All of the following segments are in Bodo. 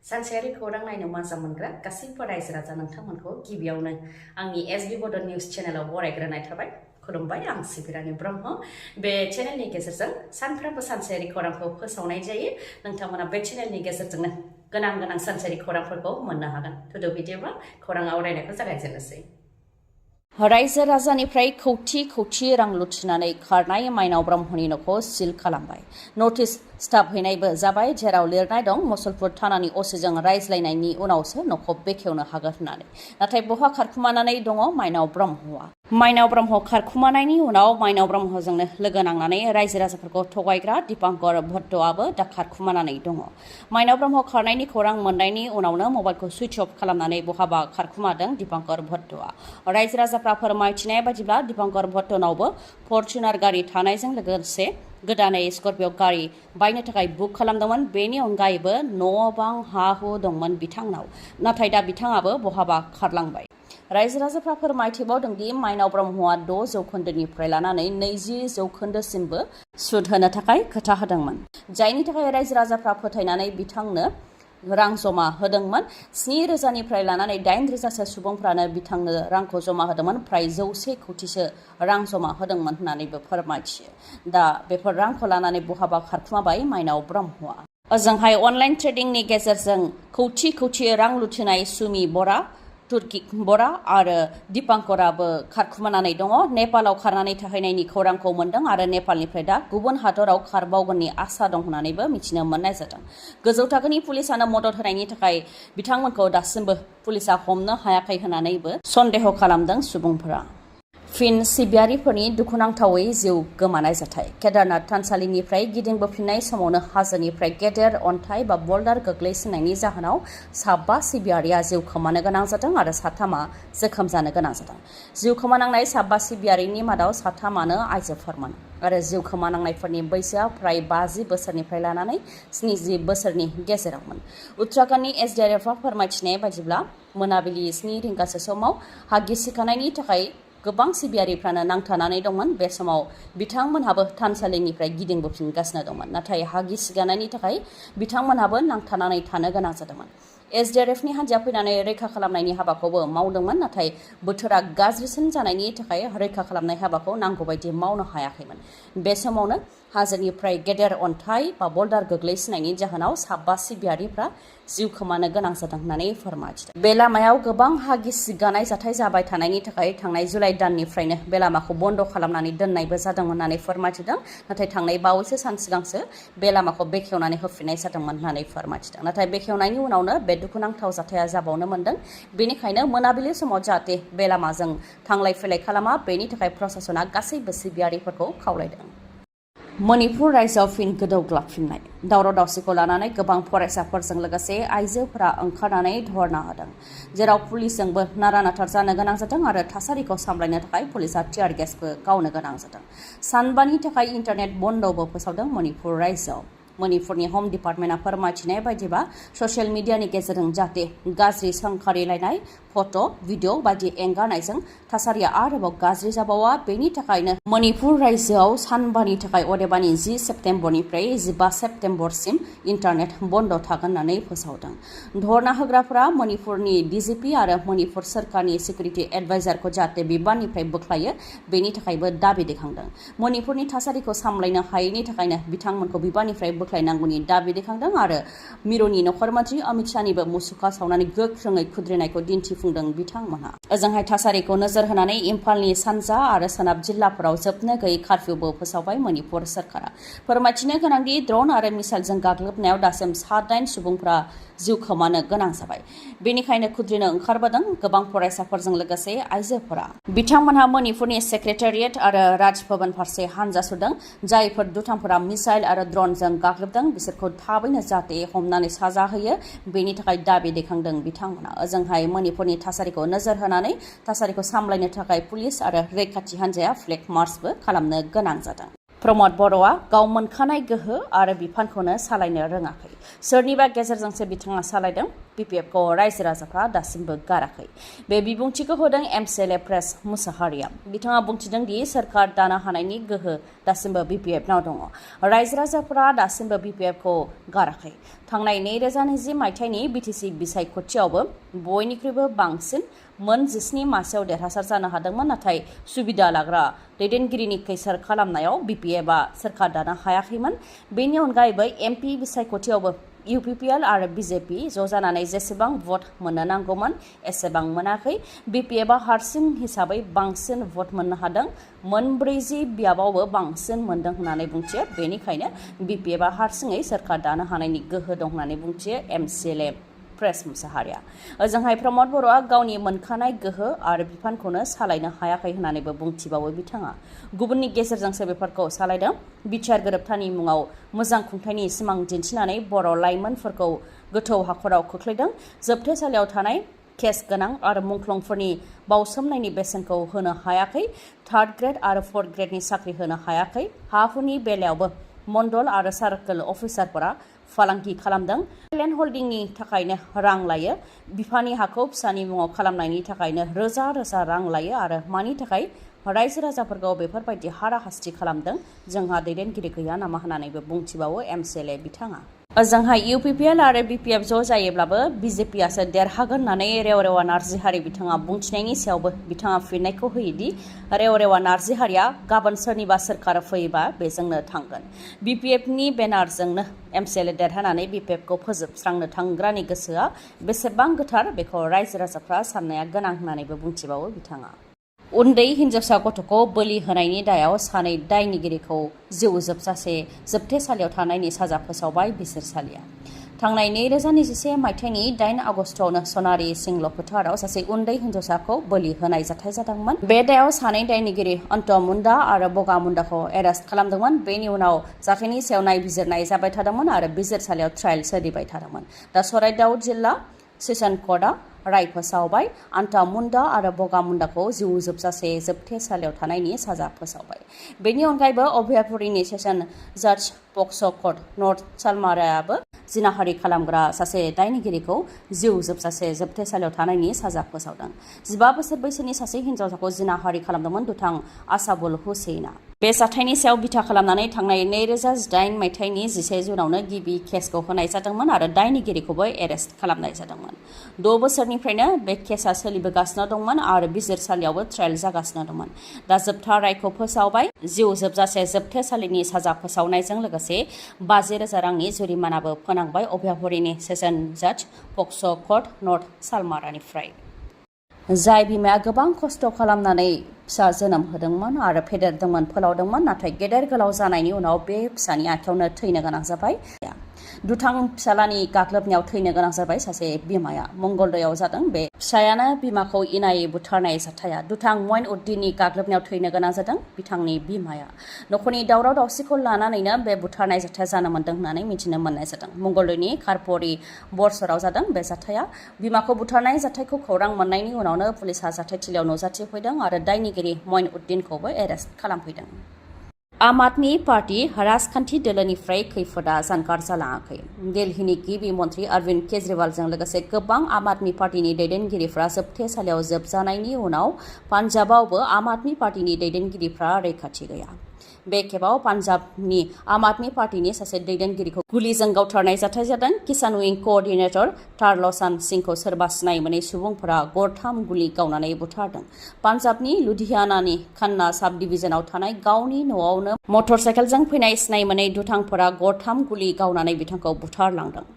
सानसेयारि खौरां नायनो मोजां मोनग्रा गासैबो रायजो राजा नोंथांमोनखौ गिबियावनो आंनि एसबी बड निउज चेनेलाव बरायग्रोनाय थाबाय। खुलुमबाय, आं सिबि रानि ब्रह्म। बे चेनेलनि गेजेरजों सानफ्रोमबो सानसेयारि खौरांखौ फोसावनाय जायो। नोंथांमोना बे चेनेलनि गेजेरजोंनो गोनां सानसेयारि खौरांफोरखौ मोननो हागोन। थुदो बिदिब्ला खौरां आवरायनायखौ जागायजेननोसै। रायजो राजानिफ्राय खौथि रां लुथिनानै खारनाय माइनाव ब्रह्मनि न'खौ सिल खालामबाय। नटिस स्टाफ हैनायबो जाबाय, जेराव लिरनाय दं मुसलपुर थानानि असिजों रायज्लायनायनि उनावसो न'खौ बेखेवनो हागोन होननानै। नाथाय बहा खारखुमानानै दङ माइनाव ब्रह्मआ? माइनाव ब्रह्म खारखुमानायनि उनाव माइनाव ब्रह्मजोंनो लोगो नांनानै रायजो राजाफोरखौ थगायग्रा दीपांकर भट्टआबो दा खारखुमानानै दङ। माइनाव ब्रह्म खारनायनि खौरां मोननायनि उनावनो मबाइलखौ सुइच अफ खालामनानै बहाबा खारखुमादों दीपांकर भट्टआ। रायजो राजाफ्रा फोरमायथिनाय बायदिब्ला दीपांकर भट्टनावबो फर्चुनार गारि थानायजों लोगोसे गोदानै स्कर्पिय' गारि बायनो थाखाय बुक खालामदोंमोन। बेनि अनगायैबो न' बां हा हु दंमोन बिथांनाव, नाथाय दा बिथाङाबो बहाबा खारलांबाय। रायजो राजाफ्रा फोरमायथिबावदों दि माइनाव ब्रह्मआ 6% लानानै 20% सुद होनो थाखाय खोथा होदोंमोन, जायनि थाखाय रायजो राजाफ्रा फोथायनानै बिथांनो रां जमा होदोंमोन। 7,000 लानानै 8,000 सुबुंफ्रानो बिथांनो रांखौ जमा होदोंमोन। फ्राय 100 कौटिसो रां जमा होदोंमोन होननानैबो फोरमायथियो। दा बेफोर रांखौ लानानै बहाबा खारखुमाबाय माइनाव ब्रह्मआ। ओजोंहाय अनलाइन ट्रेडिंनि गेजेरजों कौटि रां लुथिनाय सुमि बरा, तुर्किक बरा आरो दीपांकराबो खारखुमानानै दङ। नेपालाव खारनानै थाहैनायनि खौरांखौ मोन्दों आरो नेपालनिफ्राय दा गुबुन हादराव खारबावगोननि आसा दं होननानैबो मिथिनो मोननाय जादों। गोजौ थाखोनि पुलिसानो मदद होनायनि थाखाय बिथांमोनखौ दासिमबो पुलिसा हमनो हायाखै होननानैबो सन्देह खालामदों सुबुंफोरा। फिन सिबियारिफोरनि दुखुनांथावै जिउ गोमानाय जाथाय। केदारनाथ थानसालिनिफ्राय गिदिंबोफिननाय समावनो हाजोनिफ्राय गेदेर अन्थाइ बा बल्डार गोग्लैसिननायनि जाहोनाव 7 सिबियारिया जिउ खोमानो गोनां जादों आरो 3 जोखोम जानो गोनां जादों। जिउ खोमानांनाय 7 सिबियारिनि मादाव 3 आइजोफोरमोन आरो जिउ खोमानांनायफोरनि बैसोआ फ्राय 50 बोसोरनिफ्राय लानानै 70 बोसोरनि गेजेरावमोन। उत्तराखन्डनि एसडिआरएफआ फोरमायथिनाय बायदिब्ला मोनाबिलि 7 रिंगासो समाव हा गिसिखानायनि थाखाय गोबां सिबियारिफ्रानो नांथानानै दंमोन। बे समाव बिथांमोनहाबो थानसालिनिफ्राय गिदिंबोफिनगासिनो दंमोन, नाथाय हा गिसिगानायनि थाखाय बिथांमोनहाबो नांथानानै थानो गोनां जादोंमोन। एसडिआरएफनि हान्जाया फैनानै रैखा खालामनायनि हाबाखौबो मावदोंमोन, नाथाय बोथोरा गाज्रिसिन जानायनि थाखाय रैखा खालामनाय हाबाखौ नांगौबायदि मावनो हायाखैमोन। बे समावनो हाजोनिफ्राय गेदेर अन्थाइ बा बल्डार गोग्लैसिननायनि जाहोनाव 7 सिबियारिफ्रा जिउ खोमानो गोनां जादों होननानै फोरमायथिदों। बे लामायाव गोबां हा गिसिगानाय जाथाय जाबाय थानायनि थाखाय थांनाय जुलाइ दाननिफ्रायनो बे लामाखौ बन्द' खालामनानै दोननायबो जादों होननानै फोरमायथिदों। नाथाय थांनाय बावैसो सान सिगांसो बे लामाखौ बेखेवनानै होफिननाय जादोंमोन होननानै फोरमायथिदों। नाथाय बेखेवनायनि उनावनो बे दुखुनांथाव जाथाया जाबावनो मोन्दों। बेनिखायनो मोनाबिलि समाव जाहाथे बे लामाजों थांलाय फैलाय खालामा, बेनि थाखाय प्रशासना गासैबो सिबियारिफोरखौ खावलायदों। मणिपुर रायजोआव फिन गोदौग्लाबफिननाय। दावराव दावसिखौ लानानै गोबां फरायसाफोरजों लोगोसे आइजोफोरा ओंखारनानै धरना होदों, जेराव पुलिसजोंबो नारा-नाथार जानो गोनां जादों आरो थासारिखौ सामलायनो थाखाय पुलिसा टियार गेसबो गावनो गोनां जादों। सानबानि थाखाय इन्टारनेट बन्द'बो फोसावदों मणिपुर रायजोआव। मणिपुरनि हम डिपार्टमेन्टआ फोरमायथिनाय बायदिबा ससियेल मिडियानि गेजेरजों जाहाथे गाज्रि सोंखारिलायनाय फट', भिडिअ बायदि एंगारनायजों थासारिया आरोबाव गाज्रि जाबावा, बेनि थाखायनो मणिपुर रायजोआव सानबानि थाखाय अदेबानि 10 सेप्तेम्बरनिफ्राय 15 सेप्तेम्बरसिम इन्टारनेट बन्द' थागोन होननानै फोसावदों। धरना होग्राफोरा मणिपुरनि डिजिपि आरो मणिपुर सोरखारनि सिकिउरिटि एडभाइजारखौ जाहाथे बिबाननिफ्राय बोख्लायो, बेनि थाखायबो दाबि दैखांदों। मणिपुरनि थासारिखौ सामलायनो हायैनि थाखायनो बिथांमोनखौ बिबाननिफ्राय बोख्लायनांगौनि दाबि दैखांदों आरो मिरुनि नखर मन्थ्रि अमित शाहनिबो मुसुखा सावनानै गोख्रोङै खुद्रिनायखौ दिन्थिफुंदों बिथांमोनहा। ओजोंहाय थासारिखौ नोजोर होनानै इम्फालनि सानजा आरो सोनाब जिल्लाफोराव जोबनो गैयै कारफिउबो फोसावबाय मणिपुर सोरखारा। फोरमायथिनो गोनांदि ड्रन आरो मिसाइलजों गाग्लोबनायाव दासिम 8 सुबुंफ्रा जिउ खोमानो गोनां जाबाय। बेनिखायनो खुद्रिनो ओंखारबोदों गोबां फरायसाफोरजों लोगोसे आइजोफोरा। बिथांमोनहा मणिपुरनि सेक्रेटारियेट आरो राजभवन फारसे हानजा सुरदों। जायफोर दुथांफोरा मिसाइल आरो ड्रनजों गाग्लोबदों बिसोरखौ थाबैनो जाहाथे हमनानै साजा होयो, बेनि थाखाय दाबि दैखांदों बिथांमोना। ओजोंहाय मणिपुरनि थासारिखौ नोजोर होनानै थासारिखौ सामलायनो थाखाय पुलिस आरो रैखाथि हान्जाया फ्लेग मार्चबो खालामनो गोनां जादों। प्रमद बर'आ गाव मोनखानाय गोहो आरो बिफानखौनो सालायनो रोङाखै। सोरनिबा गेजेरजोंसो बिथाङा सालायदों BPFखौ रायजो राजाफ्रा दासिमबो गाराखै बे बिबुंथिखौ होदों MCLA प्रेस मुसाहारिया बिथाङा बुंथिदों दि सोरखार दानो हानायनि गोहो दासिमबो BPFनाव दङ रायजो राजाफ्रा दासिमबो BPFखौ गाराखै थांनाय 2020 मायथाइनि BTC बिसायख'थियावबो बयनिख्रुइबो बांसिन मोन 17 मासियाव देरहासार जानो हादोंमोन नाथाय सुबिदा लाग्रा दैदेनगिरिनि खैसार खालामनायाव BPFआ सोरखार दानो हायाखैमोन बेनि अनगायैबो MP बिसायख'थियावबो UPPL आरो BJP ज' जानानै जेसेबां भट मोननो नांगौमोन एसेबां मोनाखै BPFआ हारसिं हिसाबै बांसिन भट मोननो हादों मोन 40 बियाबावबो बांसिन मोनदों होननानै बुंथियो बेनिखायनो BPFआ हारसिङै सोरखार दानो हानायनि गोहो दं होननानै बुंथियो MCLA प्रेस मुसाहारिया ओजोंहाय प्रमद बर'आ गावनि मोनखानाय गोहो आरो बिफानखौनो सालायनो हायाखै होननानैबो बुंथिबावो बिथाङा गुबुननि गेजेरजोंसो बेफोरखौ सालायदों बिचार गोरोबथानि मुङाव मोजां खुंथायनि सिमां दिन्थिनानै बर' लाइमोनफोरखौ गोथौ हाखराव खोख्लैदों जोबथेसालियाव थानाय केस गोनां आरो मुंख्लंफोरनि बावसोमनायनि बेसेनखौ होनो हायाखै थार्ड ग्रेड आरो फोर्थ ग्रेडनि साख्रि होनो हायाखै हाफोरनि बेलायावबो मण्डल आरो सार्कोल अफिसारफोरा फालांगि खालामदों लेन्ड हल्डिंनि थाखायनो रां लायो बिफानि हाखौ फिसानि मुङाव खालामनायनि थाखायनो रोजा रोजा रां लायो आरो मानि थाखाय रायजो राजाफोरखौ बेफोरबायदि हाराहास्ति खालामदों जोंहा दैदेनगिरि गैया नामा होननानैबो बुंथिबावो MCLA बिथाङा ओजोंहाय UPPL आरो BPF ज' जायोब्लाबो BJPआसो देरहागोन होननानै रेवरेवा नार्जिहारि बिथाङा बुंथिनायनि सायावबो बिथाङा फिननायखौ होयोदि रेवरेवा नार्जिहारिया गाबोन सोरनिबा सोरखार फैयोबा बेजोंनो थांगोन BPFनि बेनारजोंनो MCLA देरहानानै BPFखौ फोजोबस्रांनो थांग्रानि गोसोआ बेसेबां गोथार बेखौ रायजो राजाफ्रा साननाया गोनां होननानैबो बुंथिबावो बिथाङा उन्दै हिनजावसा गथ'खौ बोलि होनायनि दायाव सानै दायनिगिरिखौ जिउ जोबजासे जोबथेसालियाव थानायनि साजा फोसावबाय बिजिरसालिया थांनाय 2021 मायथाइनि 8 आगस्टआवनो सनारि सिंल फोथाराव सासे उन्दै हिनजावसाखौ बोलि होनाय जाथाय जादोंमोन बे दायाव सानै दायनिगिरि अन्टमुन्डा आरो बगामुन्डाखौ एरेस्ट खालामदोंमोन बेनि उनाव जाथायनि सायाव नायबिजिरनाय जाबाय थादोंमोन आरो बिजिरसालियाव ट्रायल सोलिबाय थादोंमोन दा सराइदाउ जिल्ला सेसन कर्टआ राय फोसावबाय अन्टमुन्डा आरो बगामुन्डाखौ जिउ जोबजासे जोबथेसालियाव थानायनि साजा फोसावबाय बेनि अनगायैबो अभयापुरीनि सेसन जाज पक्स कर्ट नर्थ सालमारायाबो जिनाहारि खालामग्रा सासे दायनिगिरिखौ जिउ जोबजासे जोबथेसालियाव थानायनि साजा फोसावदों 15 बोसोर बैसोनि सासे हिनजावसाखौ जिनाहारि खालामदोंमोन दुथां आसाबुल हुसैना बे जाथायनि सायाव बिथा खालामनानै थांनाय 2018 मायथाइनि 11 जुनावनो गिबि केसखौ होनाय जादोंमोन आरो दायनिगिरिखौबो एरेस्ट खालामनाय जादोंमोन 6 बोसोरनिफ्रायनो बे केसआ सोलिबोगासिनो दंमोन आरो बिजिरसालियावबो ट्रायल जागासिनो दंमोन दा जोबथा रायखौ फोसावबाय जिउ जोबजासे जोबथेसालिनि साजा फोसावनायजों लोगोसे 50,000 रांनि जुरिमानाबो फोनांबाय अभयापुरीनि सेसन जाज पक्स कर्ट नर्थ सालमारानिफ्राय जाय बिमाया गोबां खस्थ' खालामनानै फिसा जोनोम होदोंमोन आरो फेदेरदोंमोन फोलावदोंमोन नाथाय गेदेर गोलाव जानायनि उनाव बे फिसानि आखायावनो थैनो गोनां जाबाय दुथां फिसालानि गाग्लोबनायाव थैनो गोनां जाबाय सासे बिमाया मंगलदैयाव जादों बे फिसायानो बिमाखौ इनायै बुथारनाय जाथाया दुथां मइन उद्दिननि गाग्लोबनायाव थैनो गोनां जादों बिथांनि बिमाया नखरनि दावराव दावसिखौ लानानैनो बे बुथारनाय जाथाया जानो मोन्दों होननानै मिथिनो मोननाय जादों मंगलदैनि खारपरि बरसराव जादों बे जाथाया बिमाखौ बुथारनाय जाथायखौ खौरां मोननायनि उनावनो पुलिसा जाथायथिलियाव नुजाथिफैदों आरो दायनिगिरि मइन उद्दिनखौबो एरेस्ट खालामफैदों आम आदमी पार्टी राजखान्थि दोलोनिफ्राय खैफोदा जानगार जालाङाखै दिल्लीनि गिबि मन्थ्रि अरविन्द केजरीवालजों लोगोसे गोबां आम आदमी पार्टीनि दैदेनगिरिफ्रा जोबथेसालियाव जोबजानायनि उनाव पान्जाबावबो आम आदमी पार्टीनि दैदेनगिरिफ्रा रैखाथि गैया बे खेबाव पान्जाबनि आम आदमी पार्टीनि सासे दैदेनगिरिखौ गुलिजों गावथारनाय जाथाय जादों किसान विं कोअर्डिनेटर तारल'सान सिंहखौ सोरबा सिनाय मोनै सुबुंफोरा गरथाम गुलि गावनानै बुथारदों पान्जाबनि लुधियानानि खन्ना साब डिभिजनाव थानाय गावनि न'आवनो मटरसाइकेलजों फैनाय सिनाय मोनै दुथांफोरा गरथाम गुलि गावनानै बिथांखौ बुथारलांदों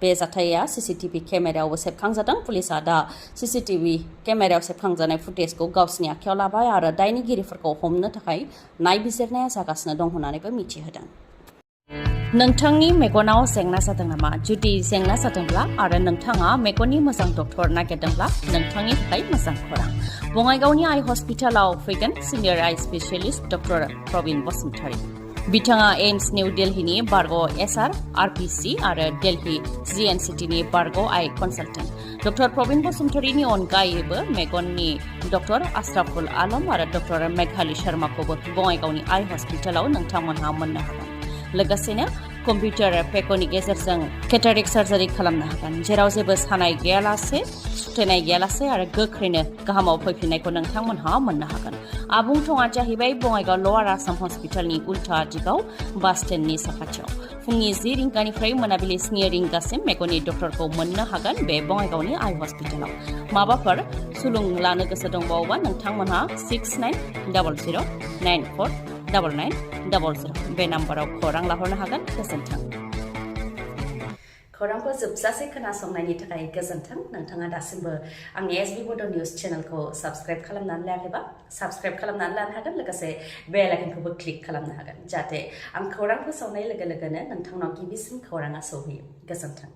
बे जाथाया सीसीटीवी केमेरायावबो सेबखांजादों पुलिसा दा सीसीटीवी केमेरायाव सेबखांजानाय फुटेजखौ गावसिनि आखायाव लाबाय आरो दायनिगिरिफोरखौ हमनो थाखाय नायबिजिरनाया जागासिनो दं होननानैबो मिथिहोदों नोंथांनि मेगनाव जेंना जादों नामा जुदि जेंना जादोंब्ला आरो नोंथाङा मेगननि मोजां डक्टर नागिरदोंब्ला नोंथांनि थाखाय मोजां खौरां बङाइगावनि आइ हस्पिटालाव फैगोन सिनियर आइ स्पेशलिस्ट डक्टर प्रबिन बसुमतारी बिथाङा एम्स निउ दिल्लीनि बारग' एसआर आरपिसि आरो दिल्ली जिएनसिटिनि बारग' आइ कनसालटेन्ट डक्टर प्रबिन बसुमतारीनि अनगायैबो मेगननि डक्टर आशराफुल आलम आरो डक्टर मेघाली शर्माखौबो बङाइगावनि आइ हस्पिटालाव नोंथांमोनहा मोननो हागोन लोगोसेनो कम्पिउटार पेकनि गेजेरजों केटारेक सार्जारि खालामनो हागोन जेराव जेबो सानाय गैयालासे सुथेनाय गैयालासे आरो गोख्रैनो गाहामाव फैफिननायखौ नोंथांमोनहा मोननो हागोन आबुं थङा जाहैबाय बङाइगाव लवार आसाम हस्पिटालनि उल्था दिगाव बास स्टेन्डनि साखाथियाव फुंनि 10 रिंगानिफ्राय मोनाबिलि 3 रिंगासिम मेगननि डक्टरखौ मोननो हागोन बे बङाइगावनि आइ हस्पिटालाव माबाफोर सुलुं लानो गोसो दंबावोबा नोंथांमोनहा 6900949900 बे नाम्बाराव खौरां लाहरनो हागोन गोजोन्थों खौरांखौ जोबजासे खोनासंनायनि थाखाय गोजोन्थों नोंथाङा दासिमबो आंनि एसबि बड' निउस चेनेलखौ साबस्क्राइब खालामनानै लायाखैबा साबस्क्राइब खालामनानै लानो हागोन लोगोसे बेल आइकनखौबो क्लिक खालामनो हागोन जाहाथे आं खौरां फोसावनाय लोगो लोगोनो नोंथांनाव गिबिसिन खौराङा सौहैयो गोजोन्थों